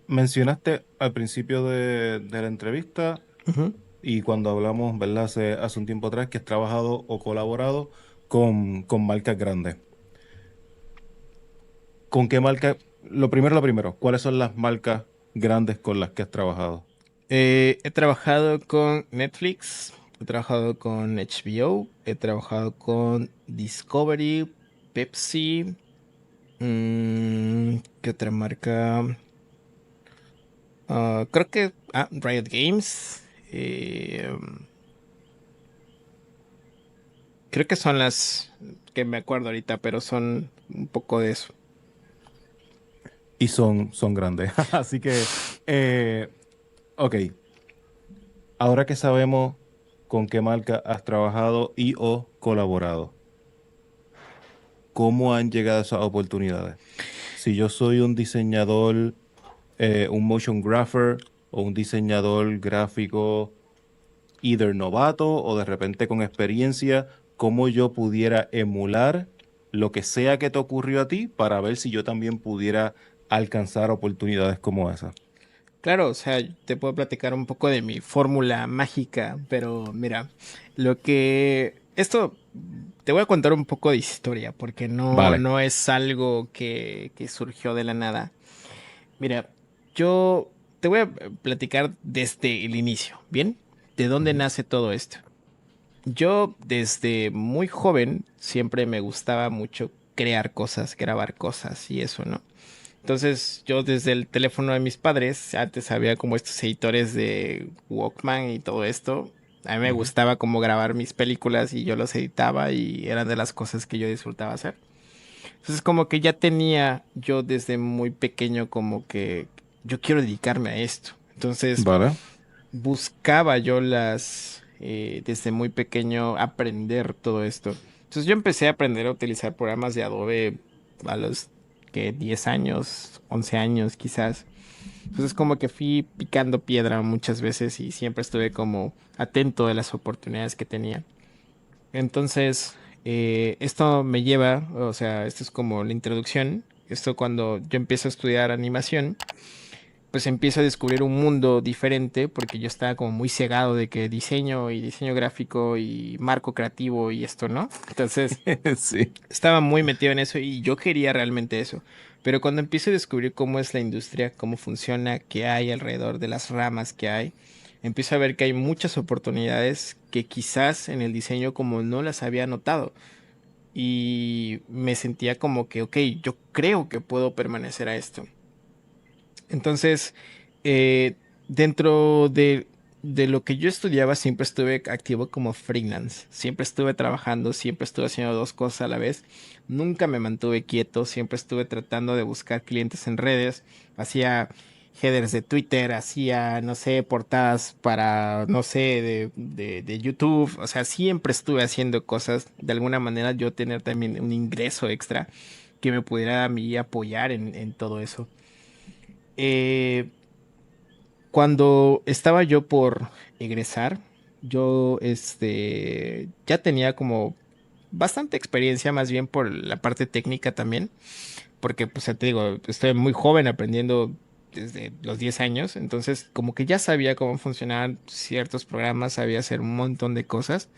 Mencionaste al principio de la entrevista Ujú. y cuando hablamos, ¿verdad? Hace un tiempo atrás que has trabajado o colaborado con marcas grandes. ¿Con qué marca? Lo primero, ¿cuáles son las marcas grandes con las que has trabajado? He trabajado con Netflix, he trabajado con HBO, he trabajado con Discovery, Pepsi, ¿qué otra marca? Creo que Riot Games. Creo que son las que me acuerdo ahorita, pero son un poco de eso. Y son grandes. Así que, eh, ok, ahora que sabemos con qué marca has trabajado y o colaborado, ¿cómo han llegado esas oportunidades? Si yo soy un diseñador, un motion grapher o un diseñador gráfico, either novato o de repente con experiencia, ¿cómo yo pudiera emular lo que sea que te ocurrió a ti para ver si yo también pudiera alcanzar oportunidades como esa? Claro, o sea, te puedo platicar un poco de mi fórmula mágica, pero mira, lo que esto te voy a contar un poco de historia, porque Vale. no es algo que surgió de la nada. Mira, yo te voy a platicar desde el inicio, ¿bien? ¿De dónde Ujú. nace todo esto? Yo desde muy joven siempre me gustaba mucho crear cosas, grabar cosas y eso, ¿no? Entonces yo desde el teléfono de mis padres, antes había como estos editores de Walkman y todo esto. A mí me Ujú. gustaba como grabar mis películas y yo los editaba y eran de las cosas que yo disfrutaba hacer. Entonces como que ya tenía yo desde muy pequeño como que yo quiero dedicarme a esto. Entonces Vale. buscaba yo desde muy pequeño aprender todo esto. Entonces yo empecé a aprender a utilizar programas de Adobe a los que 10 años, 11 años quizás. Entonces como que fui picando piedra muchas veces y siempre estuve como atento de las oportunidades que tenía. Entonces, esto me lleva, o sea, esto es como la introducción. Esto cuando yo empiezo a estudiar animación, pues empiezo a descubrir un mundo diferente porque yo estaba como muy cegado de que diseño y diseño gráfico y marco creativo y esto, ¿no? Entonces, Sí. estaba muy metido en eso y yo quería realmente eso. Pero cuando empiezo a descubrir cómo es la industria, cómo funciona, qué hay alrededor de las ramas que hay, empiezo a ver que hay muchas oportunidades que quizás en el diseño como no las había notado. Y me sentía como que, ok, yo creo que puedo permanecer a esto. Entonces, eh, dentro de lo que yo estudiaba, siempre estuve activo como freelance. Siempre estuve trabajando, siempre estuve haciendo dos cosas a la vez. Nunca me mantuve quieto, siempre estuve tratando de buscar clientes en redes. Hacía headers de Twitter, hacía, no sé, portadas para, no sé, de YouTube. O sea, siempre estuve haciendo cosas. De alguna manera yo tener también un ingreso extra que me pudiera a mí apoyar en todo eso. Eh, Cuando estaba yo por egresar, yo ya tenía como bastante experiencia, más bien por la parte técnica también, porque pues ya te digo, estoy muy joven aprendiendo desde los 10 años, entonces como que ya sabía cómo funcionaban ciertos programas, sabía hacer un montón de cosas.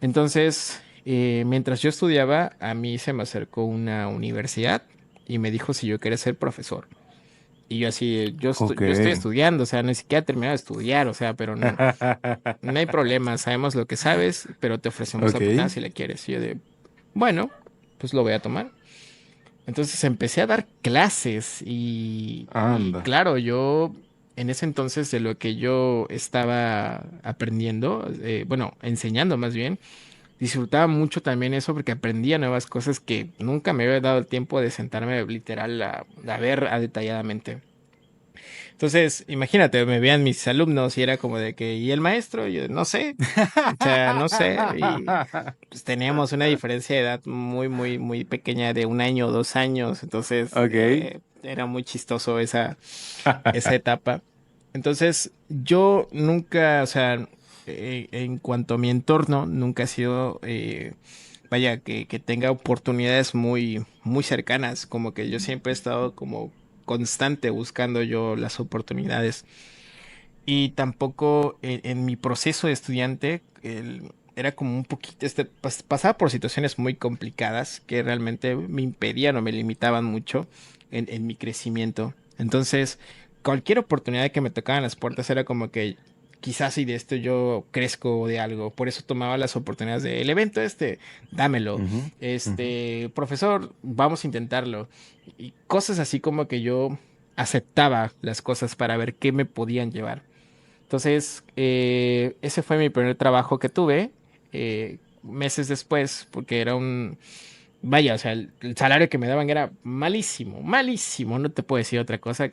Entonces, mientras yo estudiaba, a mí se me acercó una universidad y me dijo si yo quería ser profesor. Y yo así, Ok. yo estoy estudiando, o sea, ni siquiera he terminado de estudiar, o sea, pero no, no hay problema, sabemos lo que sabes, pero te ofrecemos la oportunidad Ok. si la quieres. Y yo de, bueno, pues lo voy a tomar. Entonces empecé a dar clases y Anda. claro, yo en ese entonces de lo que yo estaba aprendiendo, bueno, enseñando más bien, disfrutaba mucho también eso porque aprendía nuevas cosas que nunca me había dado el tiempo de sentarme literal a ver detalladamente. Entonces, imagínate, me veían mis alumnos y era como de que, ¿y el maestro? Y yo, no sé, o sea, no sé. Y pues teníamos una diferencia de edad muy pequeña de un año o 2 años. Entonces, Ok. era muy chistoso esa etapa. Entonces, yo nunca, o sea, en cuanto a mi entorno, nunca ha sido, vaya, que tenga oportunidades muy cercanas. Como que yo siempre he estado como constante buscando yo las oportunidades. Y tampoco en mi proceso de estudiante era como un poquito, pasaba por situaciones muy complicadas que realmente me impedían o me limitaban mucho en mi crecimiento. Entonces, cualquier oportunidad que me tocaban las puertas era como que quizás si de esto yo crezco de algo. Por eso tomaba las oportunidades del evento dámelo. Ujú, ujú. Profesor, vamos a intentarlo. Y cosas así como que yo aceptaba las cosas para ver qué me podían llevar. Entonces, ese fue mi primer trabajo que tuve, meses después, porque era vaya, o sea, el salario que me daban era malísimo, malísimo, no te puedo decir otra cosa,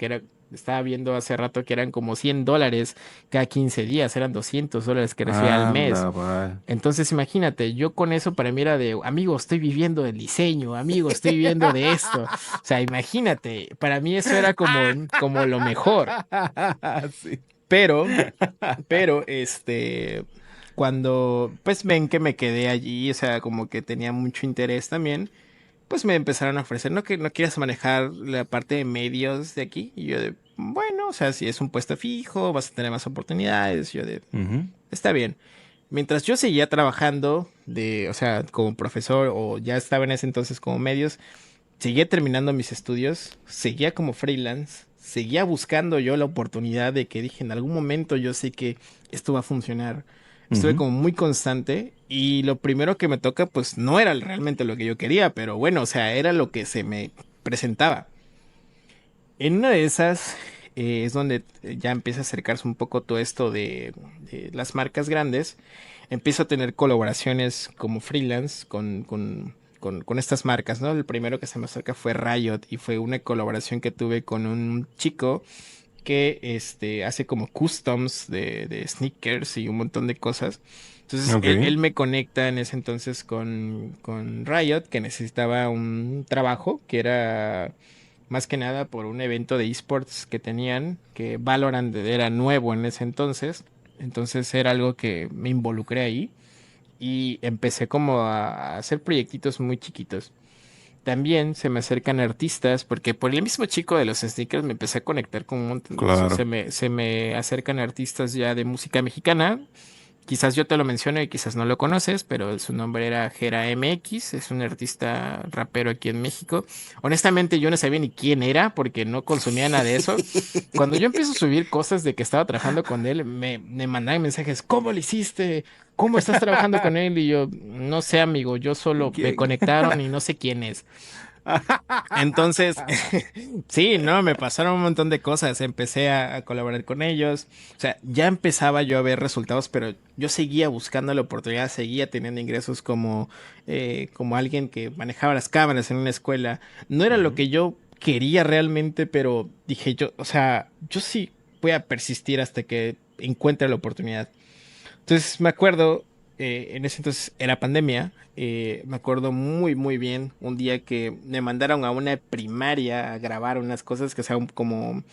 estaba viendo hace rato que eran como $100 cada 15 días, eran $200 que recibía al mes. Anda, pa. Entonces, imagínate, yo con eso para mí era de, amigo, estoy viviendo del diseño, amigo, estoy viviendo de esto. O sea, imagínate, para mí eso era como lo mejor. Sí. Pero pero, cuando pues ven que me quedé allí, o sea, como que tenía mucho interés también, pues me empezaron a ofrecer, ¿no? Que no quieras manejar la parte de medios de aquí. Y yo de, bueno, o sea, si es un puesto fijo, vas a tener más oportunidades. Yo de, Ujú. está bien. Mientras yo seguía trabajando o sea, como profesor o ya estaba en ese entonces como medios, seguía terminando mis estudios, seguía como freelance, seguía buscando yo la oportunidad de que dije en algún momento yo sé que esto va a funcionar. Estuve Ujú. como muy constante y lo primero que me toca pues no era realmente lo que yo quería, pero bueno, o sea, era lo que se me presentaba. En una de esas es donde ya empieza a acercarse un poco todo esto de las marcas grandes. Empiezo a tener colaboraciones como freelance con estas marcas, ¿no? El primero que se me acerca fue Riot y fue una colaboración que tuve con un chico que hace como customs de sneakers y un montón de cosas. Entonces Ok. él me conecta en ese entonces con Riot, que necesitaba un trabajo que era más que nada por un evento de esports que tenían, que Valorant era nuevo en ese entonces. Entonces era algo que me involucré ahí y empecé como a hacer proyectitos muy chiquitos. También se me acercan artistas, porque por el mismo chico de los sneakers me empecé a conectar con un montón. Claro. Se me acercan artistas ya de música mexicana. Quizás yo te lo menciono y quizás no lo conoces, pero su nombre era Gera MX, es un artista rapero aquí en México. Honestamente yo no sabía ni quién era porque no consumía nada de eso. Cuando yo empiezo a subir cosas de que estaba trabajando con él, me mandaban mensajes, ¿cómo lo hiciste? ¿Cómo estás trabajando con él? Y yo, no sé, amigo, yo solo me ¿Quién? conectaron y no sé quién es. Entonces, sí, no, me pasaron un montón de cosas. Empecé a colaborar con ellos. O sea, ya empezaba yo a ver resultados, pero yo seguía buscando la oportunidad, seguía teniendo ingresos como alguien que manejaba las cámaras en una escuela. No era lo Ujú. que yo quería realmente, pero dije yo, o sea, yo sí voy a persistir hasta que encuentre la oportunidad. Entonces me acuerdo, en ese entonces era pandemia, me acuerdo muy muy bien un día que me mandaron a una primaria a grabar unas cosas que sean como,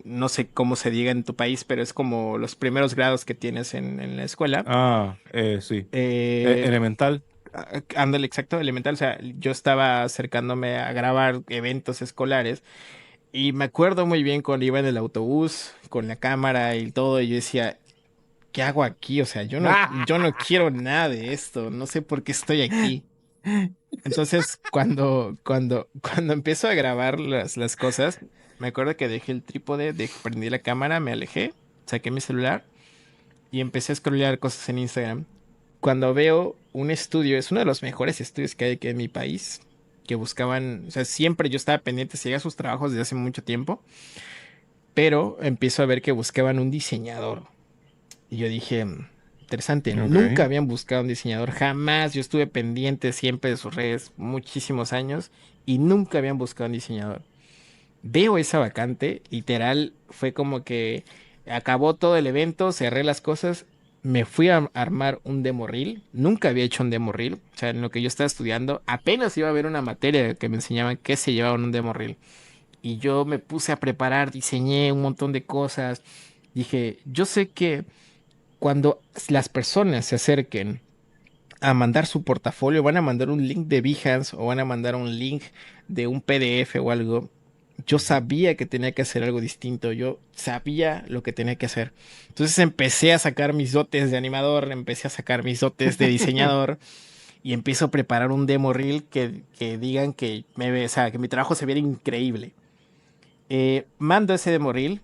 no sé cómo se diga en tu país, pero es como los primeros grados que tienes en la escuela. Sí. Eh, Elemental. Ándale, exacto, elemental, o sea, yo estaba acercándome a grabar eventos escolares y me acuerdo muy bien cuando iba en el autobús con la cámara y todo, y yo decía, ¿qué hago aquí? O sea, yo no quiero nada de esto, no sé por qué estoy aquí. Entonces, cuando empiezo a grabar las cosas, me acuerdo que dejé el trípode, prendí la cámara, me alejé, saqué mi celular y empecé a scrollear cosas en Instagram. Cuando veo un estudio, es uno de los mejores estudios que hay aquí en mi país, que buscaban, o sea, siempre yo estaba pendiente, seguía sus trabajos desde hace mucho tiempo, pero empiezo a ver que buscaban un diseñador. Y yo dije, interesante, nunca Ok. habían buscado un diseñador, jamás. Yo estuve pendiente siempre de sus redes muchísimos años y nunca habían buscado un diseñador. Veo esa vacante, literal, fue como que acabó todo el evento, cerré las cosas, me fui a armar un demo reel. Nunca había hecho un demo reel, o sea, en lo que yo estaba estudiando, apenas iba a haber una materia que me enseñaban qué se llevaba en un demo reel. Y yo me puse a preparar, diseñé un montón de cosas. Dije, yo sé que cuando las personas se acerquen a mandar su portafolio, van a mandar un link de Behance o van a mandar un link de un PDF o algo. yo sabía que tenía que hacer algo distinto, yo sabía lo que tenía que hacer. Entonces empecé a sacar mis dotes de animador, empecé a sacar mis dotes de diseñador y empiezo a preparar un demo reel que digan que, o sea, que mi trabajo se viera increíble. Mando ese demo reel,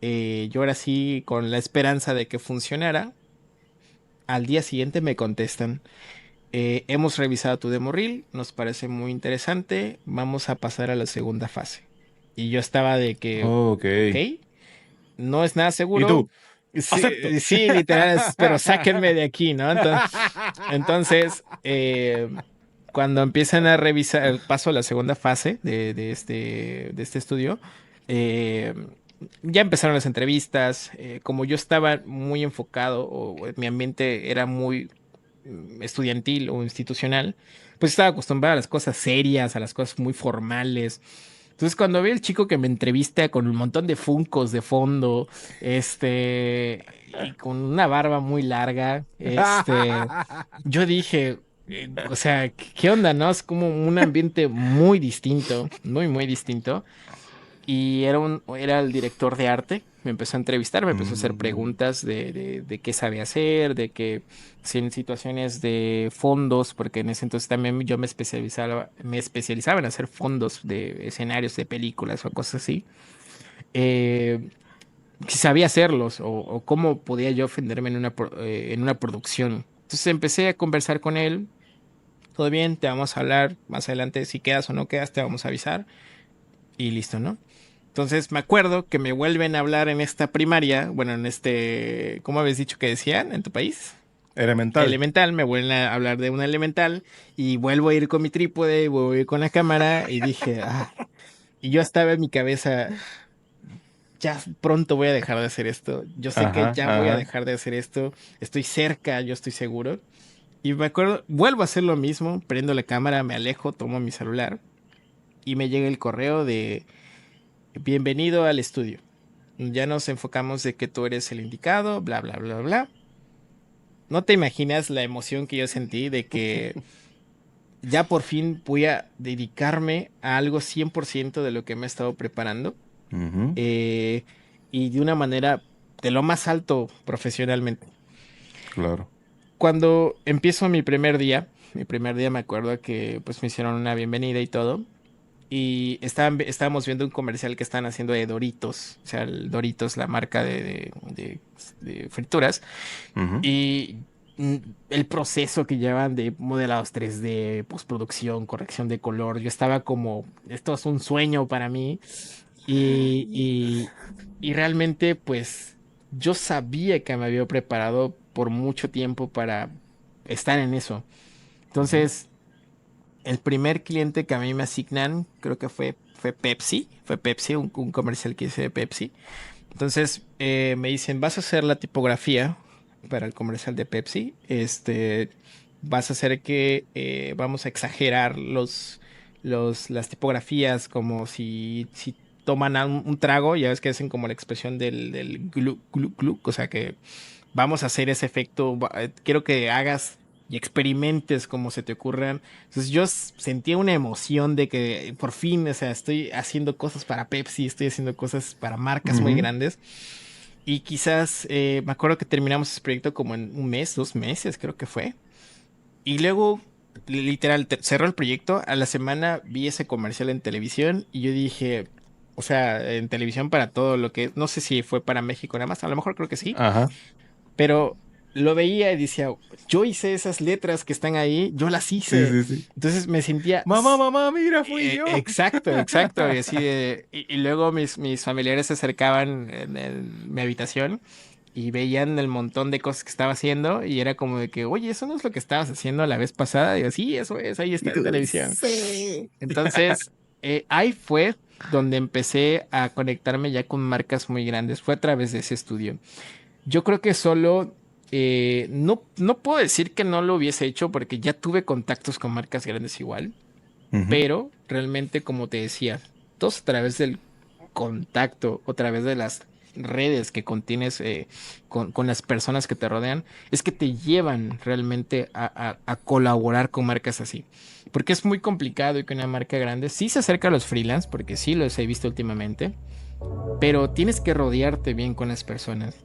yo ahora sí con la esperanza de que funcionara. Al día siguiente me contestan, hemos revisado tu demo reel, nos parece muy interesante, vamos a pasar a la segunda fase. Y yo estaba de que, Ok. ok, no es nada ¿Y seguro. tú? Acepto. Sí, sí, literal, pero sáquenme de aquí, ¿no? Entonces, cuando empiezan a revisar, paso a la segunda fase de este estudio, eh, ya empezaron las entrevistas. Como yo estaba muy enfocado, o mi ambiente era muy estudiantil o institucional, pues estaba acostumbrado a las cosas serias, a las cosas muy formales. Entonces, cuando vi al chico que me entrevista con un montón de funcos de fondo, y con una barba muy larga, yo dije, o sea, ¿qué onda, no? Es como un ambiente muy distinto, muy, muy distinto. Y era el director de arte. Me empezó a entrevistar, me empezó a hacer Mm, preguntas de qué sabía hacer, de que si en situaciones de fondos, porque en ese entonces también yo me especializaba en hacer fondos de escenarios de películas o cosas así. eh, si sabía hacerlos o cómo podía yo ofenderme en una producción. Entonces empecé a conversar con él. Todo bien, te vamos a hablar más adelante si quedas o no quedas, te vamos a avisar y listo, ¿no? Entonces me acuerdo que me vuelven a hablar en esta primaria, bueno, en ¿cómo habéis dicho que decían en tu país? elemental. Elemental, me vuelven a hablar de una elemental y vuelvo a ir con mi trípode, vuelvo a ir con la cámara y dije, y yo estaba en mi cabeza, ya pronto voy a dejar de hacer esto, yo sé que Ajá, ya voy a ajá. dejar de hacer esto, estoy cerca, yo estoy seguro. Y me acuerdo, vuelvo a hacer lo mismo, prendo la cámara, me alejo, tomo mi celular y me llega el correo de bienvenido al estudio. Ya nos enfocamos de que tú eres el indicado, bla, bla, bla, bla. No te imaginas la emoción que yo sentí de que ya por fin voy a dedicarme a algo 100% de lo que me he estado preparando, Ujú, eh, y de una manera de lo más alto profesionalmente. claro. Cuando empiezo mi primer día me acuerdo que pues me hicieron una bienvenida y todo. Y estábamos viendo un comercial que están haciendo de Doritos, o sea, el Doritos, la marca de frituras, Ujú. y mm, el proceso que llevan de modelados 3D, postproducción, corrección de color, yo estaba como, esto es un sueño para mí, y, y, y realmente pues yo sabía que me había preparado por mucho tiempo para estar en eso. Ujú. Entonces, el primer cliente que a mí me asignan, creo que fue Pepsi, un comercial que hice de Pepsi. Entonces me dicen, vas a hacer la tipografía para el comercial de Pepsi. Vas a hacer que vamos a exagerar las tipografías como si toman un trago, ya ves que hacen como la expresión del glu, glu, glu, o sea que vamos a hacer ese efecto, quiero que hagas y experimentes como se te ocurran. Entonces yo sentía una emoción de que por fin, o sea, estoy haciendo cosas para Pepsi, estoy haciendo cosas para marcas muy Ujú. grandes. Y quizás me acuerdo que terminamos ese proyecto como en un mes, 2 meses, creo que fue. Y luego, literal, cerró el proyecto. A la semana vi ese comercial en televisión y yo dije, o sea, en televisión para todo lo que, no sé si fue para México nada más, a lo mejor creo que sí, Ajá. pero lo veía y decía, yo hice esas letras que están ahí, yo las Sí, hice. sí, sí. Entonces me sentía Mamá, mamá, mira, fui yo. exacto, exacto. Y así y luego mis familiares se acercaban en mi habitación y veían el montón de cosas que estaba haciendo y era como de que, oye, eso no es lo que estabas haciendo la vez pasada. Y yo, sí, eso es, ahí Y está en tú, televisión. sí. Entonces, ahí fue donde empecé a conectarme ya con marcas muy grandes. Fue a través de ese estudio. Yo creo que solo, no puedo decir que no lo hubiese hecho porque ya tuve contactos con marcas grandes igual, Ujú. pero realmente, como te decía, todos a través del contacto, a través de las redes que contienes con las personas que te rodean, es que te llevan realmente a colaborar con marcas así. Porque es muy complicado y que una marca grande sí se acerca a los freelance, porque sí los he visto últimamente, pero tienes que rodearte bien con las personas.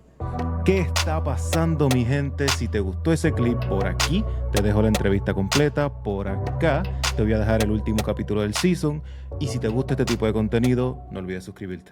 ¿Qué está pasando, mi gente? Si te gustó ese clip, por aquí te dejo la entrevista completa, por acá te voy a dejar el último capítulo del season, y si te gusta este tipo de contenido, no olvides suscribirte.